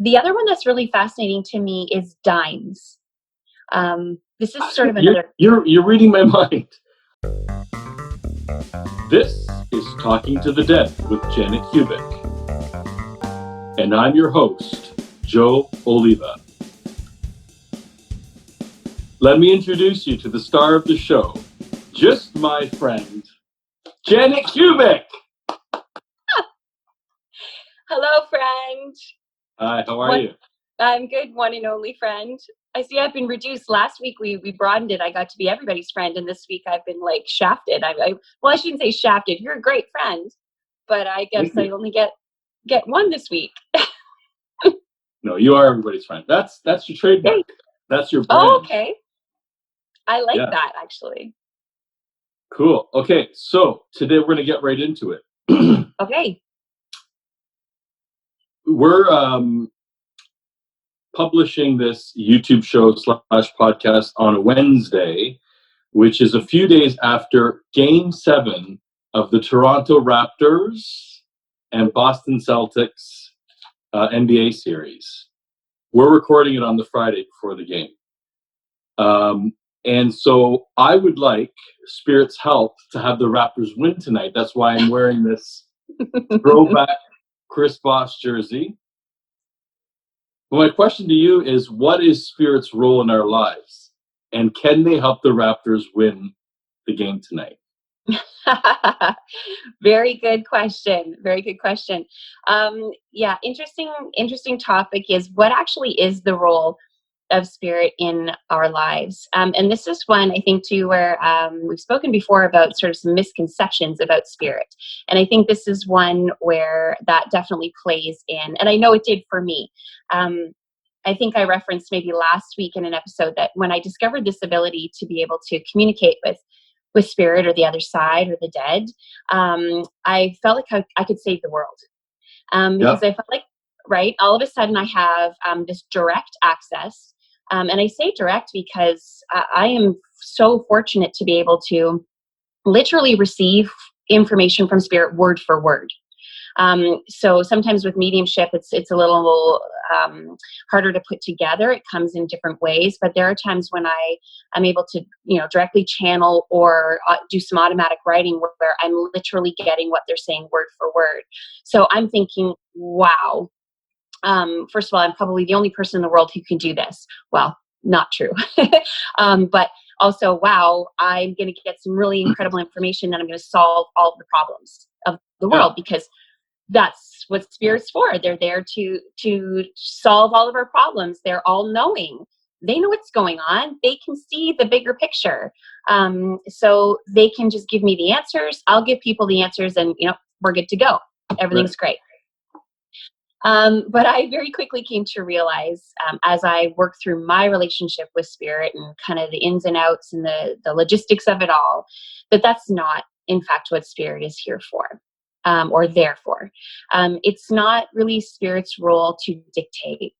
The other one that's really fascinating to me is dimes. This is sort of another. You're reading my mind. This is Talking to the Dead with Janet Kubik. And I'm your host, Joe Oliva. Let me introduce you to the star of the show, just my friend, Janet Kubik. Hello, friend. Hi, how are you? I'm good, one and only friend. I see I've been reduced. Last week we broadened it. I got to be everybody's friend, and this week I've been like shafted. Well, I shouldn't say shafted. You're a great friend, but I guess I only get one this week. No, you are everybody's friend. That's your trademark. That's your brand. Oh, okay. I like that, actually. Cool. Okay, so today we're going to get right into it. Okay. We're publishing this YouTube show / podcast on a Wednesday, which is a few days after Game 7 of the Toronto Raptors and Boston Celtics NBA series. We're recording it on the Friday before the game. And so I would like Spirit's help to have the Raptors win tonight. That's why I'm wearing this throwback Chris Bosh jersey. Well, my question to you is, what is Spirit's role in our lives? And can they help the Raptors win the game tonight? Very good question. Very good question. Interesting topic is what actually is the role of Spirit in our lives. And this is one, I think, too, where we've spoken before about sort of some misconceptions about Spirit. And I think this is one where that definitely plays in. And I know it did for me. I think I referenced maybe last week in an episode that when I discovered this ability to be able to communicate with Spirit or the other side or the dead, I felt like I could save the world. Because I felt like, right, all of a sudden I have this direct access. And I say direct because I am so fortunate to be able to literally receive information from Spirit word for word. So sometimes with mediumship, it's a little harder to put together. It comes in different ways, but there are times when I'm able to, directly channel or do some automatic writing where I'm literally getting what they're saying word for word. So I'm thinking, wow. First of all, I'm probably the only person in the world who can do this. Well, not true. But also, wow, I'm going to get some really incredible information and I'm going to solve all of the problems of the world because that's what Spirit's for. They're there to solve all of our problems. They're all knowing. They know what's going on. They can see the bigger picture. So they can just give me the answers. I'll give people the answers and, we're good to go. Everything's great. But I very quickly came to realize as I worked through my relationship with Spirit and kind of the ins and outs and the logistics of it all, that that's not, in fact, what Spirit is here for or there for. It's not really Spirit's role to dictate.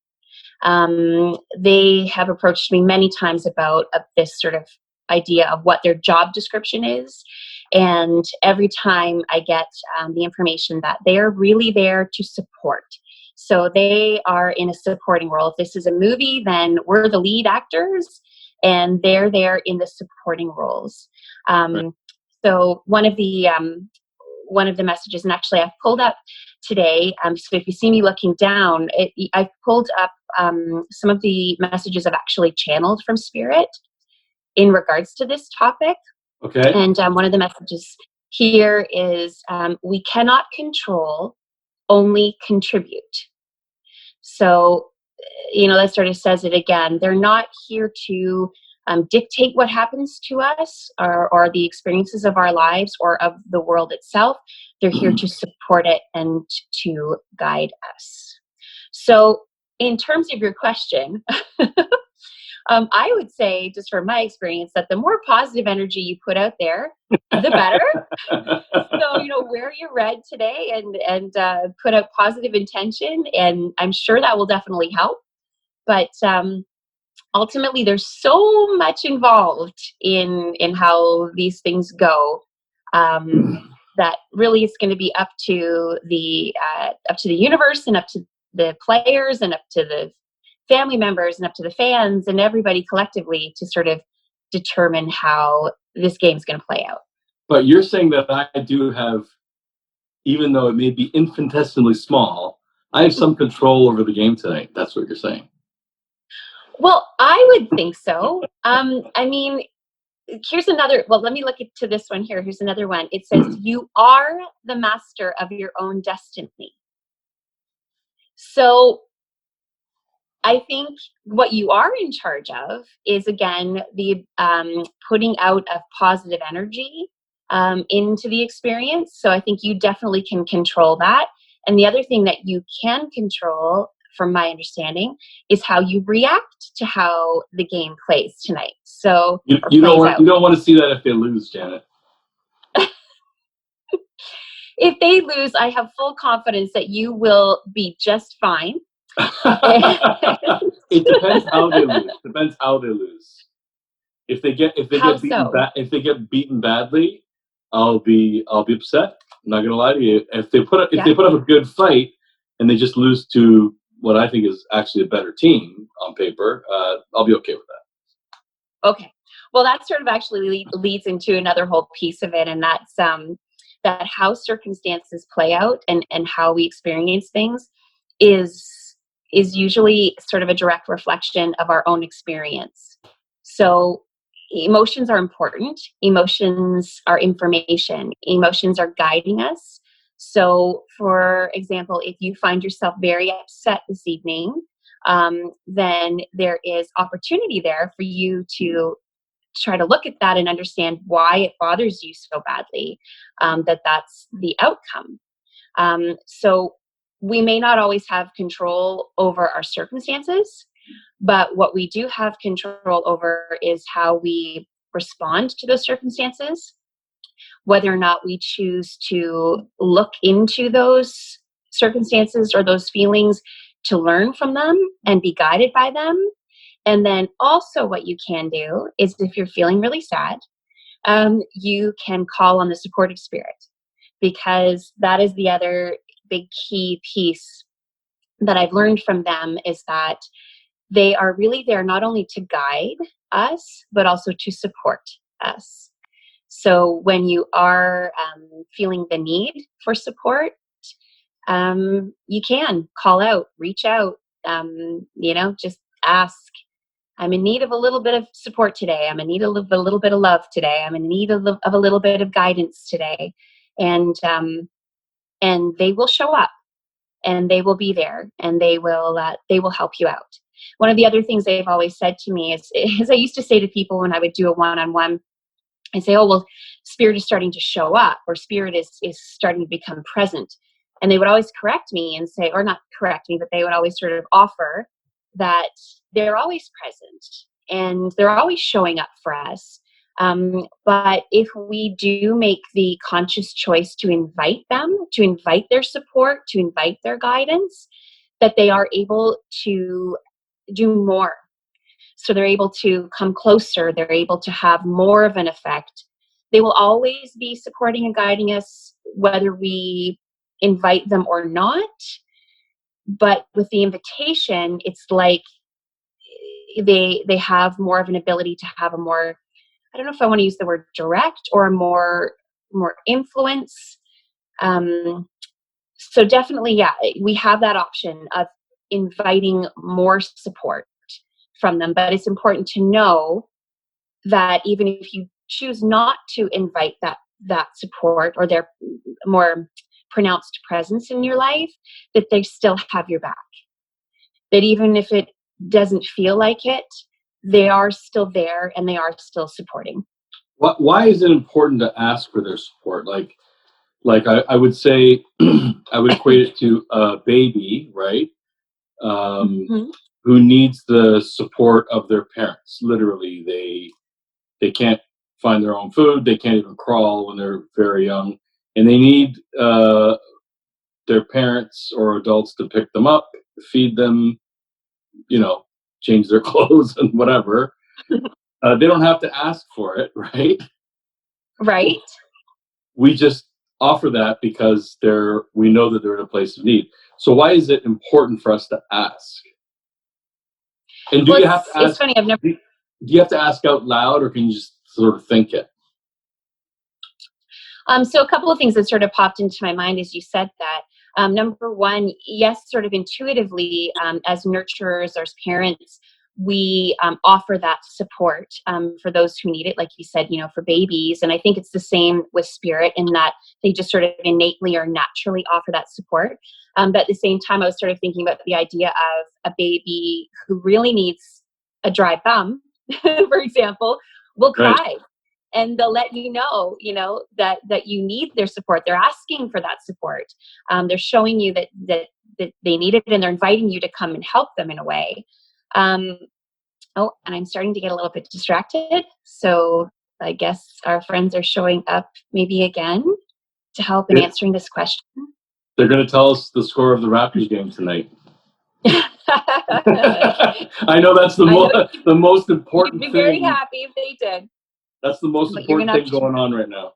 They have approached me many times about this sort of idea of what their job description is. And every time I get the information that they are really there to support. So they are in a supporting role. If this is a movie, then we're the lead actors and they're there in the supporting roles. So one of the messages, and actually I've pulled up today, so if you see me looking down, I've pulled up some of the messages I've actually channeled from Spirit in regards to this topic. Okay. And one of the messages here is, we cannot control, only contribute. So, that sort of says it again. They're not here to dictate what happens to us or the experiences of our lives or of the world itself. They're here to support it and to guide us. So in terms of your question, I would say, just from my experience, that the more positive energy you put out there, the better. So, wear your red today and put out positive intention, and I'm sure that will definitely help. But ultimately, there's so much involved in how these things go that really it's going to be up to the universe and up to the players and up to the family members and up to the fans and everybody collectively to sort of determine how this game's going to play out. But you're saying that I do have, even though it may be infinitesimally small, I have some control over the game tonight. That's what you're saying. Well, I would think so. I mean, here's another, well, let me look to this one here. Here's another one. It says, you are the master of your own destiny. So I think what you are in charge of is, again, the putting out of positive energy into the experience. So I think you definitely can control that. And the other thing that you can control, from my understanding, is how you react to how the game plays tonight. So you don't want to see that if they lose, Janet. If they lose, I have full confidence that you will be just fine. It depends how they lose. If they get beaten badly, I'll be upset. I'm not gonna lie to you. If they put up a good fight and they just lose to what I think is actually a better team on paper, I'll be okay with that. Okay. Well, that sort of actually leads into another whole piece of it, and that's that how circumstances play out and how we experience things is usually sort of a direct reflection of our own experience. So emotions are important. Emotions are information. Emotions are guiding us. So, for example, if you find yourself very upset this evening, then there is opportunity there for you to try to look at that and understand why it bothers you so badly, that's the outcome. So we may not always have control over our circumstances, but what we do have control over is how we respond to those circumstances, whether or not we choose to look into those circumstances or those feelings to learn from them and be guided by them. And then also what you can do is, if you're feeling really sad, you can call on the supportive spirit, because that is the other big key piece that I've learned from them, is that they are really there not only to guide us, but also to support us. So when you are feeling the need for support, you can call out, reach out, just ask. I'm in need of a little bit of support today. I'm in need of a little bit of love today. I'm in need of a little bit of guidance today. And they will show up, and they will be there, and they will help you out. One of the other things they've always said to me is I used to say to people when I would do a one-on-one, I say, oh, well, spirit is starting to show up, or spirit is starting to become present. And they would always correct me and say, or not correct me, but they would always sort of offer that they're always present and they're always showing up for us. But if we do make the conscious choice to invite them, to invite their support, to invite their guidance, that they are able to do more. So they're able to come closer. They're able to have more of an effect. They will always be supporting and guiding us, whether we invite them or not. But with the invitation, it's like they have more of an ability to have a more, I don't know if I want to use the word direct, or a more influence. So definitely, yeah, we have that option of inviting more support from them. But it's important to know that even if you choose not to invite that support or their more pronounced presence in your life, that they still have your back. That even if it doesn't feel like it, they are still there and they are still supporting. Why is it important to ask for their support? Like I would say, I would equate it to a baby, right? Mm-hmm. Who needs the support of their parents. Literally, they can't find their own food. They can't even crawl when they're very young, and they need their parents or adults to pick them up, feed them, change their clothes and whatever. They don't have to ask for it, right? Right. We just offer that because we know that they're in a place of need. So why is it important for us to ask? And do Well, you have to it's ask? funny. I've never. Do you have to ask out loud, or can you just sort of think it? So a couple of things that sort of popped into my mind as you said that. Number one, yes, sort of intuitively, as nurturers or as parents, we offer that support for those who need it, like you said, for babies. And I think it's the same with spirit in that they just sort of innately or naturally offer that support. But at the same time, I was sort of thinking about the idea of a baby who really needs a dry bum, for example, will Right. cry, and they'll let that you need their support. They're asking for that support. They're showing you that they need it, and they're inviting you to come and help them in a way. Oh, and I'm starting to get a little bit distracted, so I guess our friends are showing up maybe again to help in Yeah. answering this question. They're going to tell us the score of the Raptors game tonight. I know that's I know the most you'd important be very thing. happy if they did, That's the most but you're important gonna have thing going on right now.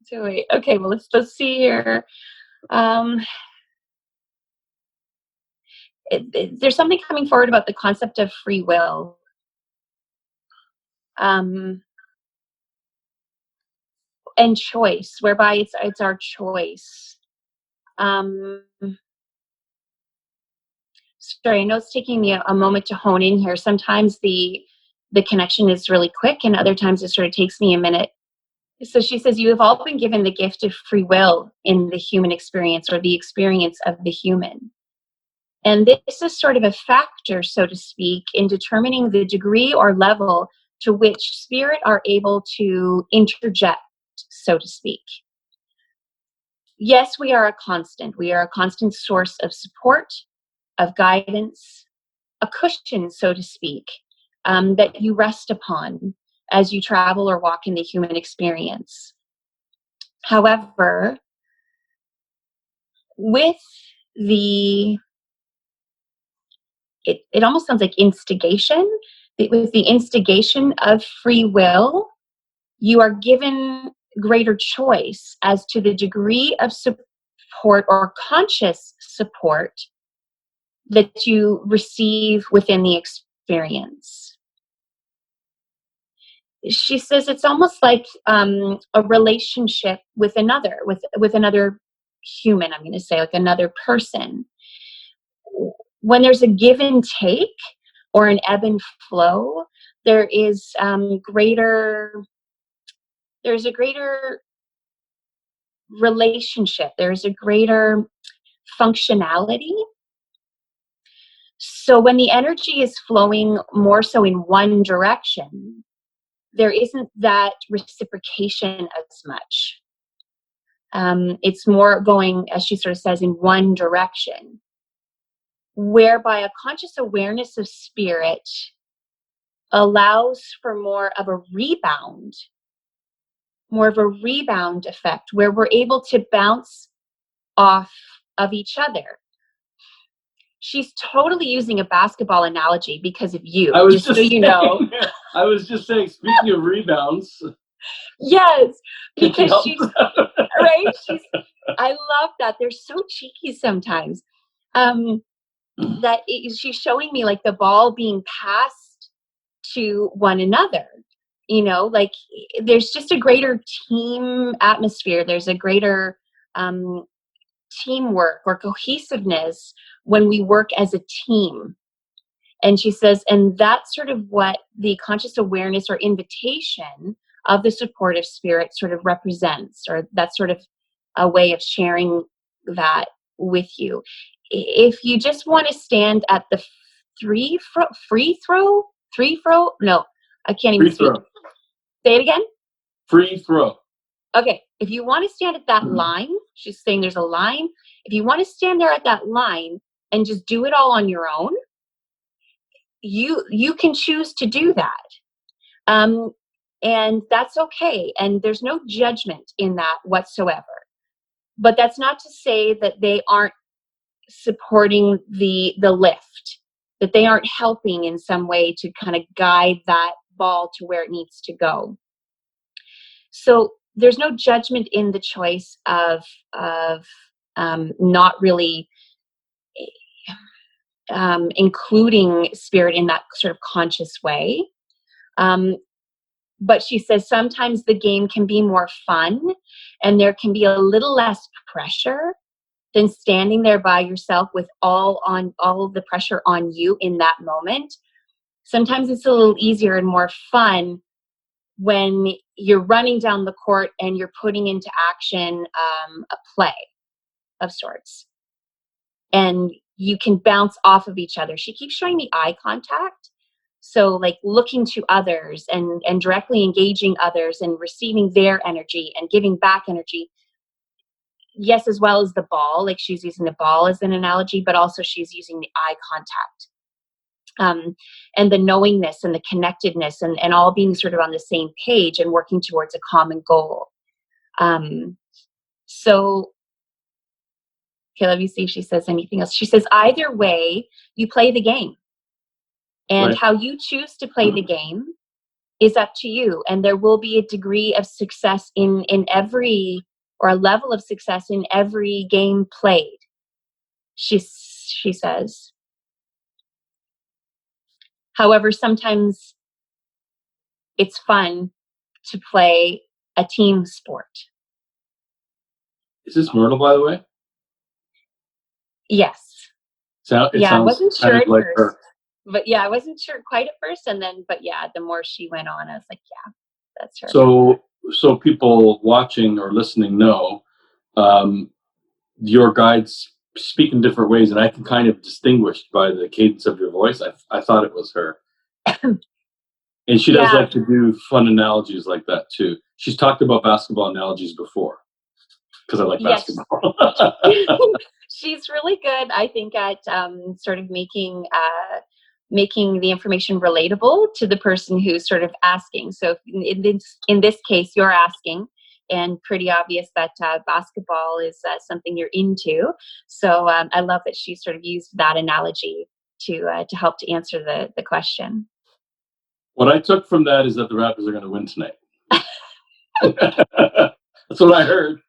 to wait. Okay, well let's see here. Um, there's something coming forward about the concept of free will. Um, and choice, whereby it's our choice. Um, Sorry, I know it's taking me a moment to hone in here. Sometimes the connection is really quick, and other times it sort of takes me a minute. So she says, you have all been given the gift of free will in the human experience, or the experience of the human. And this is sort of a factor, so to speak, in determining the degree or level to which spirit are able to interject, so to speak. Yes, we are a constant. We are a constant source of support, of guidance, a cushion, so to speak, that you rest upon as you travel or walk in the human experience. However, with it almost sounds like instigation. With the instigation of free will, you are given greater choice as to the degree of support or conscious support that you receive within the experience. She says it's almost like a relationship with another human. I'm going to say, like, another person. When there's a give and take or an ebb and flow, there is there's a greater relationship. There's a greater functionality. So when the energy is flowing more so in one direction, there isn't that reciprocation as much. It's more going, as she sort of says, in one direction, whereby a conscious awareness of spirit allows for more of a rebound effect, where we're able to bounce off of each other. She's totally using a basketball analogy because of you, I was just so you know. I was just saying, speaking of rebounds, Yes, can she because help? she's right. I love that. They're so cheeky sometimes. She's showing me like the ball being passed to one another. Like there's just a greater team atmosphere. There's a greater teamwork or cohesiveness when we work as a team. And she says, and that's sort of what the conscious awareness or invitation of the supportive spirit sort of represents, or that's sort of a way of sharing that with you. If you just want to stand at the no, I can't even Free speak. throw. Say it again. Free throw. Okay, if you want to stand at that line, she's saying there's a line. If you want to stand there at that line and just do it all on your own, you can choose to do that. And that's okay. And there's no judgment in that whatsoever. But that's not to say that they aren't supporting the lift, that they aren't helping in some way to kind of guide that ball to where it needs to go. So there's no judgment in the choice of not really including spirit in that sort of conscious way. But she says sometimes the game can be more fun and there can be a little less pressure than standing there by yourself with all of the pressure on you in that moment. Sometimes it's a little easier and more fun when you're running down the court and you're putting into action a play of sorts. And you can bounce off of each other. She keeps showing me eye contact. So like looking to others and directly engaging others and receiving their energy and giving back energy. Yes, as well as the ball, like she's using the ball as an analogy, but also she's using the eye contact. And the knowingness and the connectedness and all being sort of on the same page and working towards a common goal. So, okay, let me see if she says anything else. She says, either way, you play the game. And Right. how you choose to play the game is up to you. And there will be a degree of success in every, or a level of success in every game played. She says. However, sometimes it's fun to play a team sport. Is this Myrtle, by the way? Yes. It I sounds wasn't kind sure of at like first. her. But yeah, I wasn't sure quite at first. And then, but yeah, the more she went on, I was like, yeah, that's her. So people watching or listening know your guides speak in different ways, and I can kind of distinguish by the cadence of your voice. I thought it was her. And she does like to do fun analogies like that too. She's talked about basketball analogies before because I like basketball. She's really good, I think, at sort of making the information relatable to the person who's sort of asking. So in this case, you're asking, and pretty obvious that basketball is something you're into. So I love that she sort of used that analogy to help to answer the question. What I took from that is that the Raptors are going to win tonight. That's what I heard.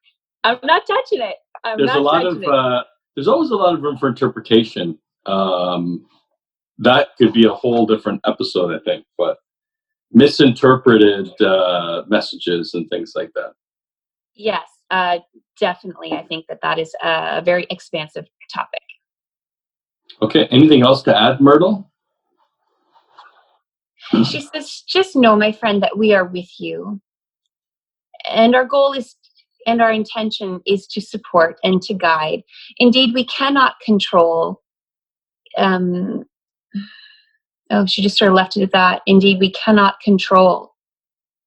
I'm not touching it. There's always a lot of room for interpretation. That could be a whole different episode, I think, but misinterpreted messages and things like that. Yes, definitely. I think that is a very expansive topic. Okay. Anything else to add, Myrtle? She says, just know, my friend, that we are with you. And our goal is, and our intention is to support and to guide. Indeed, we cannot control. She just sort of left it at that. Indeed, we cannot control.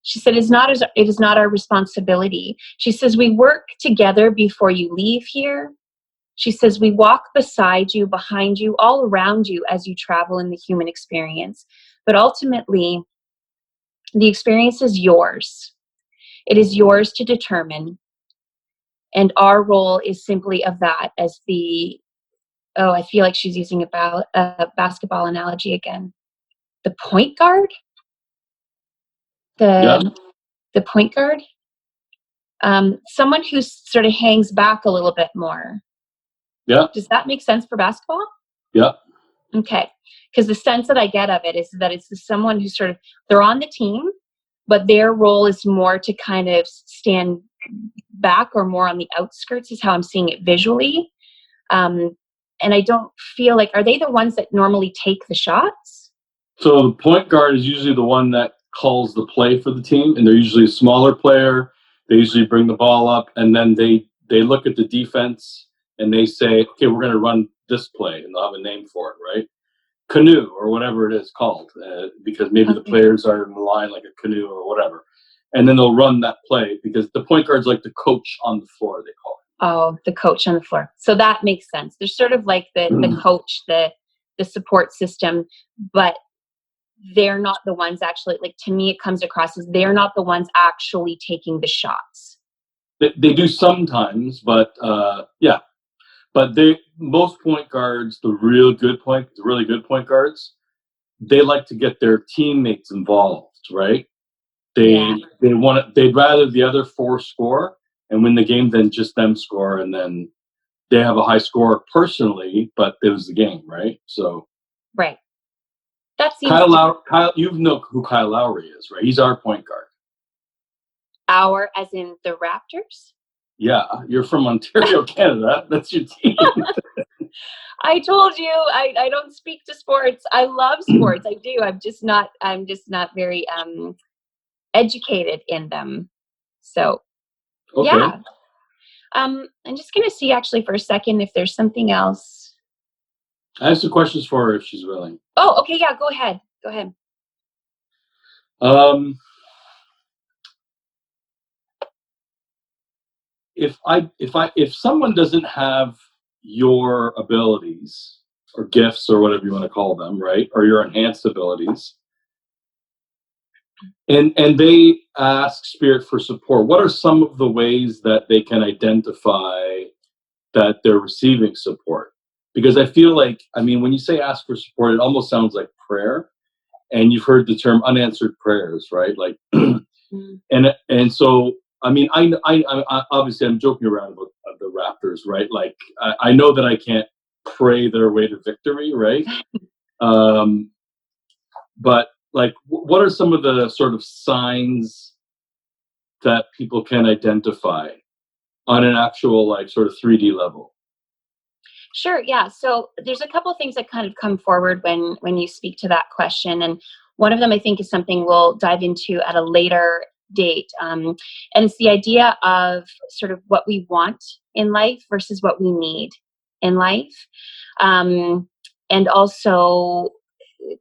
She said, it is not our responsibility. She says, we work together before you leave here. She says, we walk beside you, behind you, all around you as you travel in the human experience. But ultimately, the experience is yours. It is yours to determine. And our role is simply of that as I feel like she's using a basketball analogy again. The point guard? The point guard? Someone who sort of hangs back a little bit more. Yeah. Does that make sense for basketball? Yeah. Okay. Because the sense that I get of it is that it's someone who sort of, they're on the team, but their role is more to kind of stand back or more on the outskirts is how I'm seeing it visually. And I don't feel like, are they the ones that normally take the shots? So the point guard is usually the one that calls the play for the team, and they're usually a smaller player. They usually bring the ball up, and then they look at the defense and they say, okay, we're going to run this play, and they'll have a name for it, right? Canoe or whatever it is called, because maybe the players are in the line like a canoe or whatever. And then they'll run that play because the point guard's like the coach on the floor, they call it. Oh, the coach on the floor. So that makes sense. They're sort of like the coach, the support system, but they're not the ones actually, like to me, it comes across as they're not the ones actually taking the shots. They do sometimes, but yeah. But most point guards, the really good point guards, they like to get their teammates involved, right? They'd rather the other four score and win the game than just them score and then they have a high score personally, but it was the game, right? So Right. That seems to be Kyle, you know who Kyle Lowry is, right? He's our point guard. our, as in the Raptors. Yeah, you're from Ontario, Canada. That's your team. I told you I don't speak to sports. I love sports. I do. I'm just not very educated in them. So Okay. yeah. I'm just gonna see actually for a second if there's something else. I have some questions for her if she's willing. Oh, okay, yeah, go ahead. Go ahead. Um, if someone doesn't have your abilities or gifts or whatever you want to call them, right, or your enhanced abilities, and they ask spirit for support, what are some of the ways that they can identify that they're receiving support? Because I feel like, I mean, when you say ask for support, it almost sounds like prayer, and you've heard the term unanswered prayers, right? Like, Mm. and so I mean, I obviously I'm joking around about the Raptors, right? Like, I know that I can't pray their way to victory, right? Um, but like, what are some of the sort of signs that people can identify on an actual like sort of 3D level? Sure, yeah. So there's a couple of things that kind of come forward when you speak to that question, and one of them I think is something we'll dive into at a later date, and it's the idea of sort of what we want in life versus what we need in life, um, and also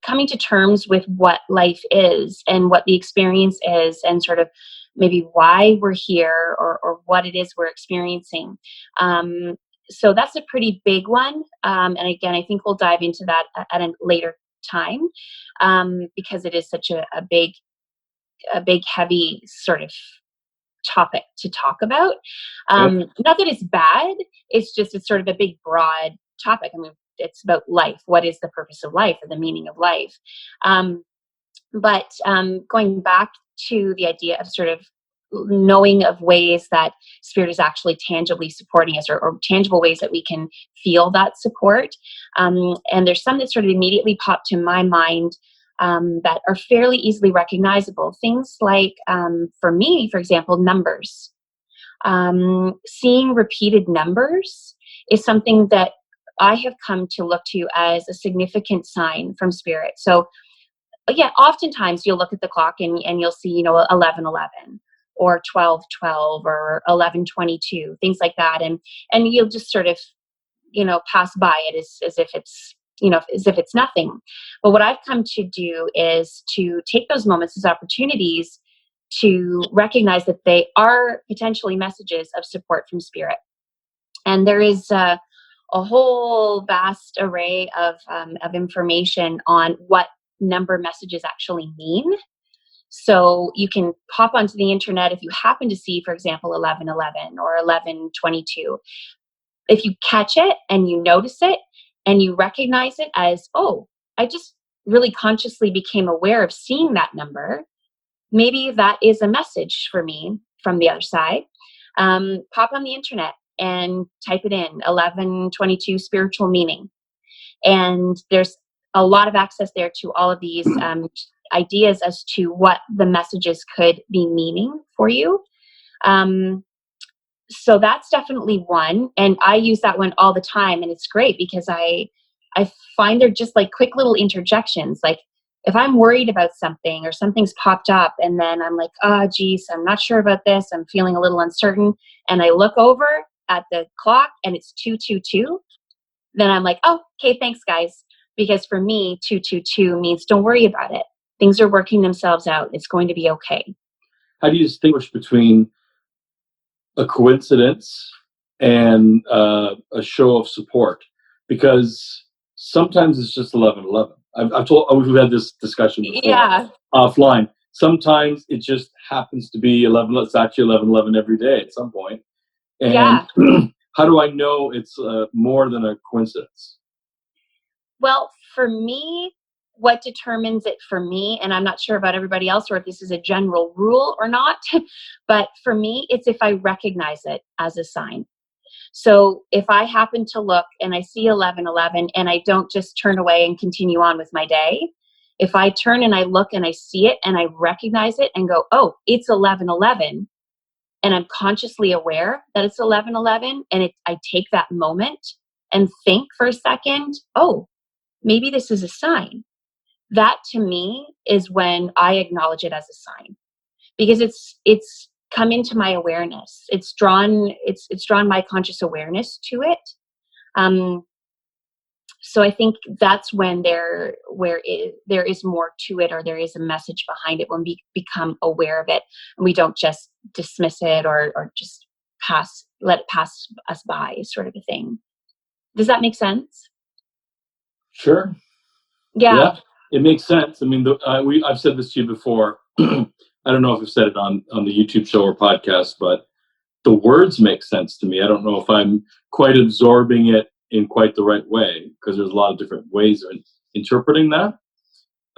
coming to terms with what life is and what the experience is, and sort of maybe why we're here, or what it is we're experiencing. Um, so that's a pretty big one. And again, I think we'll dive into that at a later time, because it is such a big, heavy sort of topic to talk about. Okay. Not that it's bad, it's sort of a big, broad topic. I mean, it's about life. What is the purpose of life or the meaning of life? But going back to the idea of sort of knowing of ways that spirit is actually tangibly supporting us, or tangible ways that we can feel that support. And there's some that sort of immediately pop to my mind, that are fairly easily recognizable. Things like, for me, for example, numbers. Seeing repeated numbers is something that I have come to look to as a significant sign from spirit. So yeah, oftentimes you'll look at the clock, and you'll see, 11:11 or 12:12 or 11:22, things like that. And you'll just sort of, pass by it as if it's, as if it's nothing. But what I've come to do is to take those moments as opportunities to recognize that they are potentially messages of support from spirit. And there is a whole vast array of information on what number messages actually mean. So you can pop onto the internet if you happen to see, for example, 11:11 or 11:22. If you catch it and you notice it and you recognize it as, oh, I just really consciously became aware of seeing that number. Maybe that is a message for me from the other side. Pop on the internet and type it in, 11:22 spiritual meaning. And there's a lot of access there to all of these ideas as to what the messages could be meaning for you. Um, so that's definitely one, and I use that one all the time, and it's great because I find they're just like quick little interjections. Like if I'm worried about something or something's popped up, and then I'm like, oh geez, I'm not sure about this, I'm feeling a little uncertain, and I look over at the clock and it's 2:22, then I'm like, oh, okay, thanks guys. Because for me, 2:22 means don't worry about it. Things are working themselves out. It's going to be okay. How do you distinguish between a coincidence and a show of support? Because sometimes it's just 11:11. I've told we've had this discussion before Yeah, offline. Sometimes it just happens to be 11. It's actually 11:11 every day at some point. And yeah. how do I know it's more than a coincidence? Well, for me, what determines it for me, and I'm not sure about everybody else or if this is a general rule or not, but for me, it's if I recognize it as a sign. So if I happen to look and I see 11:11 and I don't just turn away and continue on with my day, if I turn and I look and I see it and I recognize it and go, oh, it's 11:11, and I'm consciously aware that it's 11:11, and I take that moment and think for a second, oh, maybe this is a sign. That to me is when I acknowledge it as a sign, because it's come into my awareness. It's drawn my conscious awareness to it. Um, so I think that's when there is more to it, or there is a message behind it, when we become aware of it and we don't just dismiss it, or just let it pass us by, sort of a thing. Does that make sense? Sure. Yeah. Yeah, it makes sense. I mean, I've said this to you before. I don't know if I've said it on the YouTube show or podcast, but the words make sense to me. I don't know if I'm quite absorbing it in quite the right way, because there's a lot of different ways of interpreting that.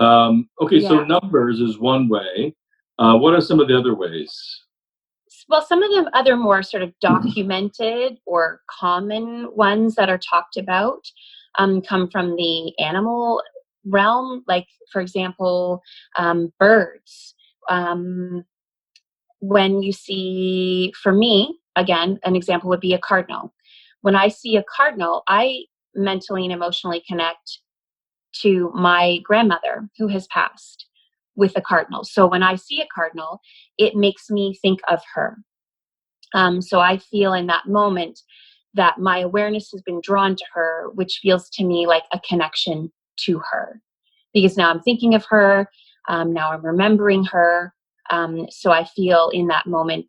Okay, so Yeah. numbers is one way. What are some of the other ways? Well, some of the other more sort of documented or common ones that are talked about come from the animal realm. Like, for example, birds. Um, when you see, for me, again, an example would be a cardinal. When I see a cardinal, I mentally and emotionally connect to my grandmother who has passed with a cardinal. So when I see a cardinal, it makes me think of her. So I feel in that moment that my awareness has been drawn to her, which feels to me like a connection to her, because now I'm thinking of her. Now I'm remembering her. So I feel in that moment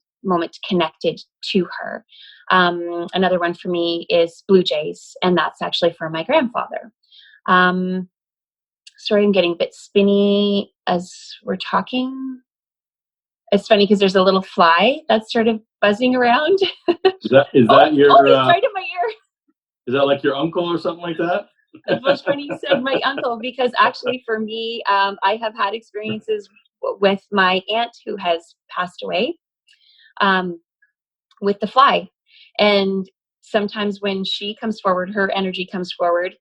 connected to her. Another one for me is blue jays, and that's actually for my grandfather. Um, Sorry, I'm getting a bit spinny as we're talking. It's funny because there's a little fly that's sort of buzzing around. Is Oh, that your he's right in my ear. is that like your uncle or something like that? It was funny you said my uncle, because actually for me, I have had experiences with my aunt who has passed away, um, with the fly. And sometimes when she comes forward, her energy comes forward,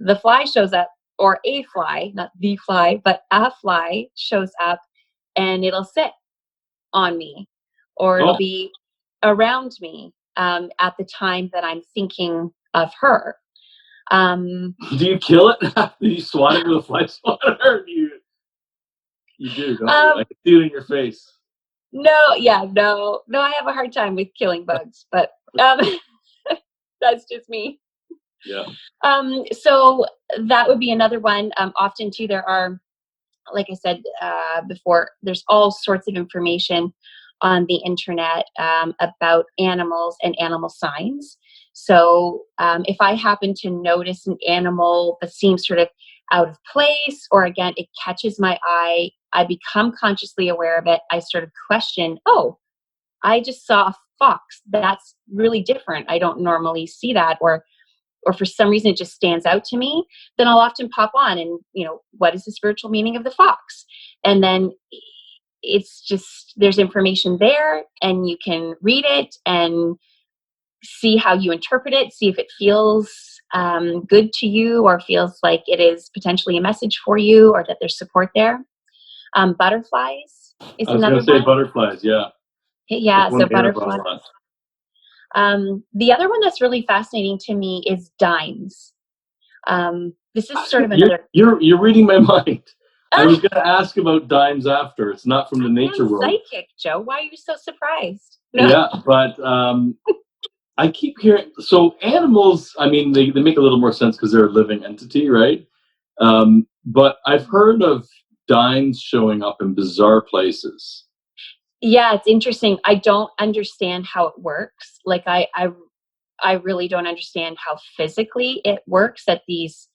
the fly shows up, or a fly, not the fly, but a fly shows up, and it'll sit on me, or it'll Oh, be around me at the time that I'm thinking of her. Um, do you kill it? Do you swat it with a fly swatter? You do, don't you? I um, can see it in your face. no, yeah, no, I have a hard time with killing bugs, but um, that's just me. Yeah. So that would be another one. Often too, there are, like I said before, there's all sorts of information on the internet about animals and animal signs. So if I happen to notice an animal that seems sort of out of place, or again, it catches my eye, I become consciously aware of it. I sort of question, oh, I just saw a fox. That's really different. I don't normally see that. Or for some reason it just stands out to me, then I'll often pop on and, what is the spiritual meaning of the fox? And then it's just, there's information there, and you can read it and see how you interpret it, see if it feels good to you, or feels like it is potentially a message for you, or that there's support there. Butterflies is I was gonna another say one. butterflies, yeah. That's Yeah, one so I hear about a butterflies. lot. The other one that's really fascinating to me is dimes. This is sort of You're another. you're reading my mind. I was gonna ask about dimes after. It's not from the I am nature world. psychic, Joe. Why are you so surprised? No. Yeah, but I keep hearing, so animals, I mean, they make a little more sense because they're a living entity, right? But I've heard of dimes showing up in bizarre places. Yeah, it's interesting. I don't understand how it works. Like I really don't understand how physically it works that these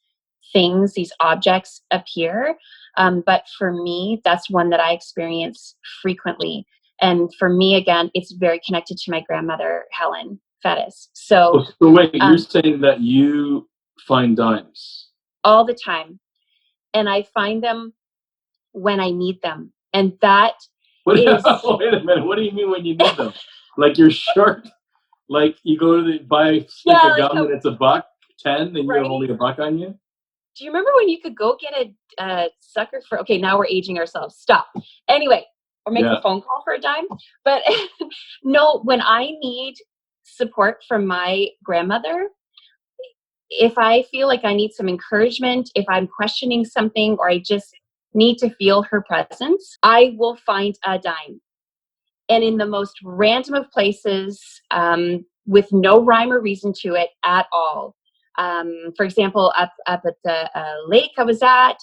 things, these objects appear. But for me, that's one that I experience frequently. And for me, again, it's very connected to my grandmother, Helen Fettis. So So wait, you're um, saying that you find dimes? all the time, and I find them when I need them. And that What? is, Wait a minute. What do you mean when you need them? Like you're short? Like you go to buy a stick Yeah, of like gum and it's $1.10 and you have right? only $1 on you. Do you remember when you could go get a sucker for? Okay, now we're aging ourselves. Stop. Anyway, or make Yeah. a phone call for a dime. But no, when I need support from my grandmother, if I feel like I need some encouragement, if I'm questioning something, or I just need to feel her presence, I will find a dime. And in the most random of places, with no rhyme or reason to it at all. For example, up at the lake I was at,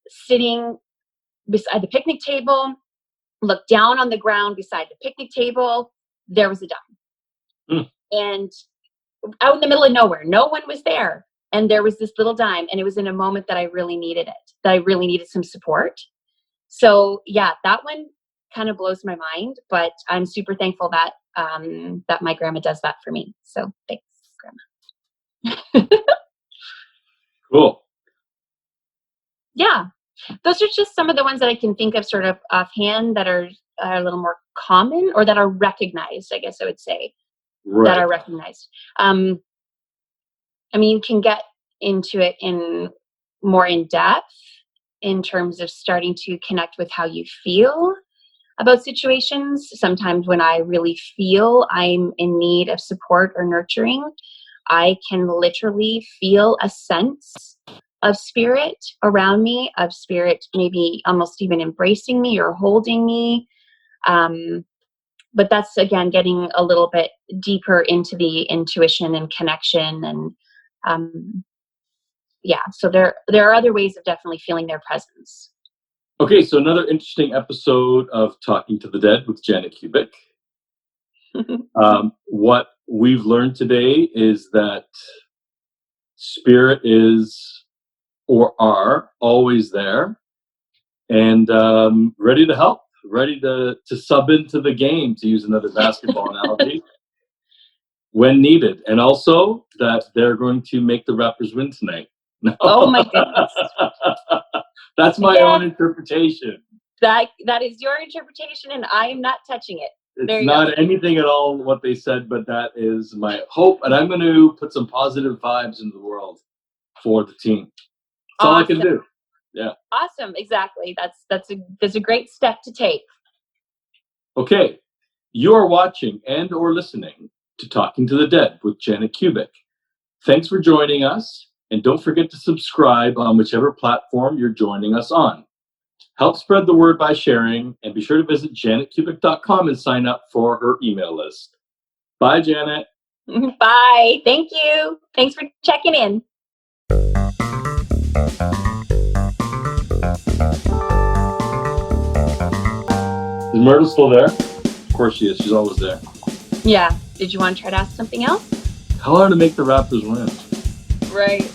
sitting beside the picnic table, looked down on the ground beside the picnic table, there was a dime. Mm. And out in the middle of nowhere, no one was there. And there was this little dime, and it was in a moment that I really needed it, that I really needed some support. So yeah, that one kind of blows my mind, but I'm super thankful that that my grandma does that for me. So thanks, grandma. Cool. Yeah, those are just some of the ones that I can think of sort of offhand that are a little more common, or that are recognized, I guess I would say, that Right. are recognized. I mean, you can get into it in more in depth in terms of starting to connect with how you feel about situations. Sometimes when I really feel I'm in need of support or nurturing, I can literally feel a sense of spirit around me, of spirit maybe almost even embracing me or holding me. But that's, again, getting a little bit deeper into the intuition and connection. And yeah, so there are other ways of definitely feeling their presence. Okay, so another interesting episode of Talking to the Dead with Janet Kubik. What we've learned today is that spirit is, or are, always there and ready to help, ready to sub into the game, to use another basketball analogy, when needed. And also that they're going to make the Raptors win tonight. No. Oh my goodness. That's my own Again, interpretation. that is your interpretation, and I am not touching it. There It's you go. not anything at all what they said, but that is my hope. And I'm going to put some positive vibes into the world for the team. That's all I can Awesome. do. Yeah. Awesome. Exactly. That's a great step to take. Okay. You are watching and or listening to Talking to the Dead with Janet Kubik. Thanks for joining us. And don't forget to subscribe on whichever platform you're joining us on. Help spread the word by sharing, and be sure to visit janetkubik.com and sign up for her email list. Bye, Janet. Bye. Thank you. Thanks for checking in. Is Myrtle still there? Of course she is. She's always there. Yeah. Did you want to try to ask something else? Tell her to make the Raptors win. Right.